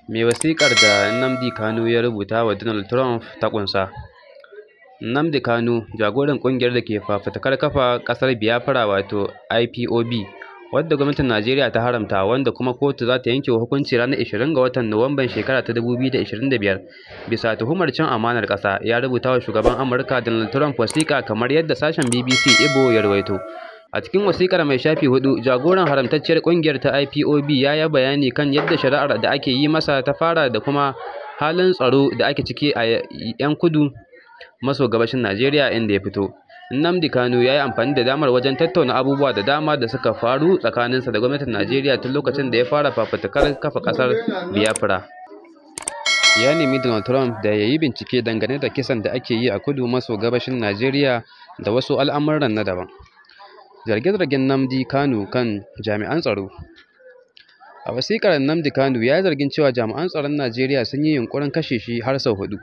Me wasiƙar da Nnamdi Kanu ya rubuta wa Donald Trump ta ƙunsa? Nnamdi Kanu, jagoran ƙungiyar da ke fafutukar kafa ƙasar Biafra wato IPOB, wadda gwamnatin Najeriya ta haramta, wanda kuma kotu za ta yanke hukunci ranar 20 ga watan Nuwamban shekara ta 2025 bisa tuhumar cin amanar ƙasa, ya rubuta wa shugaban Amurka Donald Trump wasiƙa kamar yadda sashen BBC Igbo ya rawaito. A cikin wasiƙar mai shafi 4, jagoran haramtacciyar ƙungiyar ta IPOB ya yi bayani kan yadda shari'ar da ake yi masa ta fara da kuma halin tsaro da ake ciki a 'yan kudu maso gabashin Najeriya inda ya fito. Nnamdi Kanu ya yi amfani da damar wajen tattauna abubuwa da dama da suka faru tsakaninsa da gwamnatin Najeriya tun lokacin da ya fara fafutukar kafa ƙasar Biafra. Ya nemi Donald Trump da ya yi bincike dangane da kisan da ake yi a kudu maso gabashin Najeriya da wasu al'amuran na daban. Zarge-zargen Nnamdi Kanu kan jami'an tsaro. A wasiƙar, Nnamdi Kanu ya yi zargin cewa jami'an tsaron Najeriya sun yi yunƙurin kashe shi har sau 4.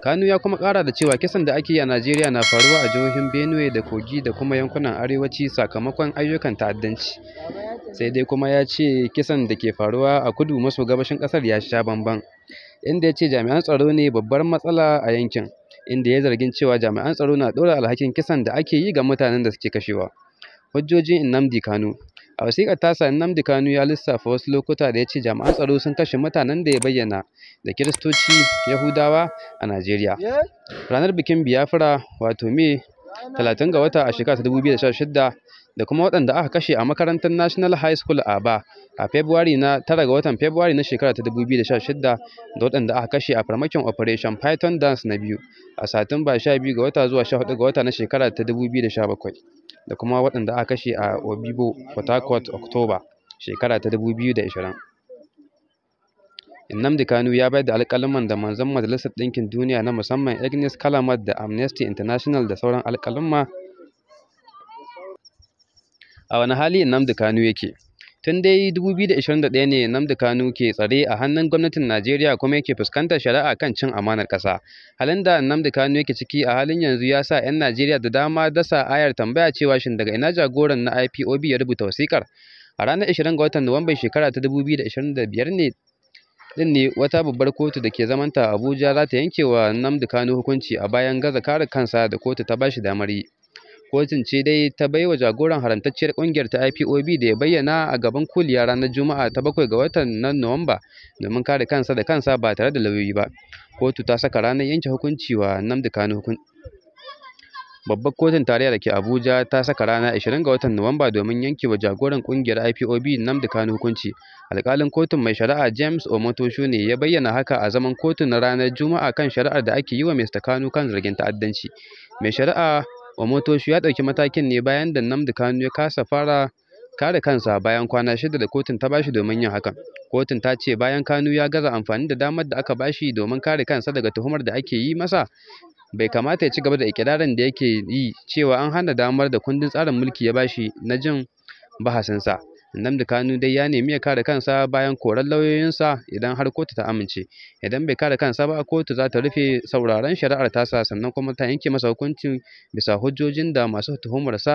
Kanu ya kuma ƙara da cewa kisan da ake yi a Najeriya na faruwa a jihohin Benue da Kogi da kuma yankunan arewaci sakamakon ayyukan ta'addanci. Sai dai kuma ya ce kisan da ke faruwa a kudu maso gabashin ƙasar ya sha bamban, inda ya ce jami'an tsaro ne babbar matsala a yankin, inda ya zargin cewa jami'an tsaro na ɗora alhakin kisan da ake yi ga mutanen da suke kashewa. Hujjojin Nnamdi Kanu. A wasiƙar tasa, Nnamdi Kanu ya lissafa wasu lokuta da ya ce jami'an tsaro sun kashe mutanen da ya bayyana da Kiristoci Yahudawa a Najeriya. Ranar bikin Biafra wato Mai 30 ga wata a shekara ta 2016 da kuma waɗanda aka kashe a makarantar National High School a Aba a Fabrairu na 9 ga watan Fabrairu na shekara ta 2016 da waɗanda aka kashe a farmakin Operation Python Dance na biyu a Satumba 12 ga wata zuwa 14 ga wata na shekara ta 2017 da kuma waɗanda aka kashe a Obibo, Port Harcourt, Oktoba shekara ta 2020. Nnamdi Kanu ya bayar da alƙaluman da manzon Majalisar Ɗinkin Duniya na musamman Agnes Callamard da Amnesty International da sauran alƙaluma. A wani hali Nnamdi Kanu yake? Tun dai 2021 ne Nnamdi Kanu ke tsare a hannun gwamnatin Najeriya kuma yake fuskantar shari'a kan cin amanar ƙasa. Halin da Nnamdi Kanu yake ciki a halin yanzu ya sa 'yan Najeriya da dama dasa ayar tambaya cewa shin daga ina jagoran na IPOB ya rubuta wasiƙar. A ranar 20 ga watan Nuwamban shekara ta 2025 ne wata babbar kotu da ke zamanta a Abuja za ta yanke wa Nnamdi Kanu hukunci a bayan gaza kare kansa da kotu ta bashi damar yi. Kotun ce dai ta bai wa jagoran haramtacciyar ƙungiyar ta IPOB da ya bayyana a gaban kuliya ranar Juma'a ta 7 ga watan Nuwamba domin kare kansa da kansa ba tare da lauyoyi ba. Kotu ta saka ranar yanke hukunci wa Nnamdi Kanu. Babbar kotun tarayya da ke Abuja ta saka rana 20 ga watan Nuwamba domin yanke wa jagoran ƙungiyar IPOB Nnamdi Kanu hukunci. Alƙalin kotun mai shari'a James Omotosho ne ya bayyana haka a zaman kotun na ranar Juma'a kan shari'ar da ake yi wa Mr. Kanu kan zargin ta'addanci. Mai shari'a Omotosho ya ɗauki matakin ne bayan da Nnamdi Kanu ya kasa fara kare kansa bayan kwana 6 da kotun ta bashi domin yin hakan. Kotun ta ce bayan Kanu ya gaza amfani da damar da aka bashi domin kare kansa daga tuhumar da ake yi masa, bai kamata ya ci gaba da ikirarin da yake yi cewa an hana damar da kundin tsarin mulki ya bashi na jin bahasinsa. Nnamdi Kanu dai ya nemi ya kare kansa bayan korar lauyoyinsa idan har kotu ta amince. Idan bai kare kansa ba, kotu za ta rufe sauraron shari'ar tasa sannan kuma ta yanke masa hukunci bisa hujjojin da masu tuhumarsa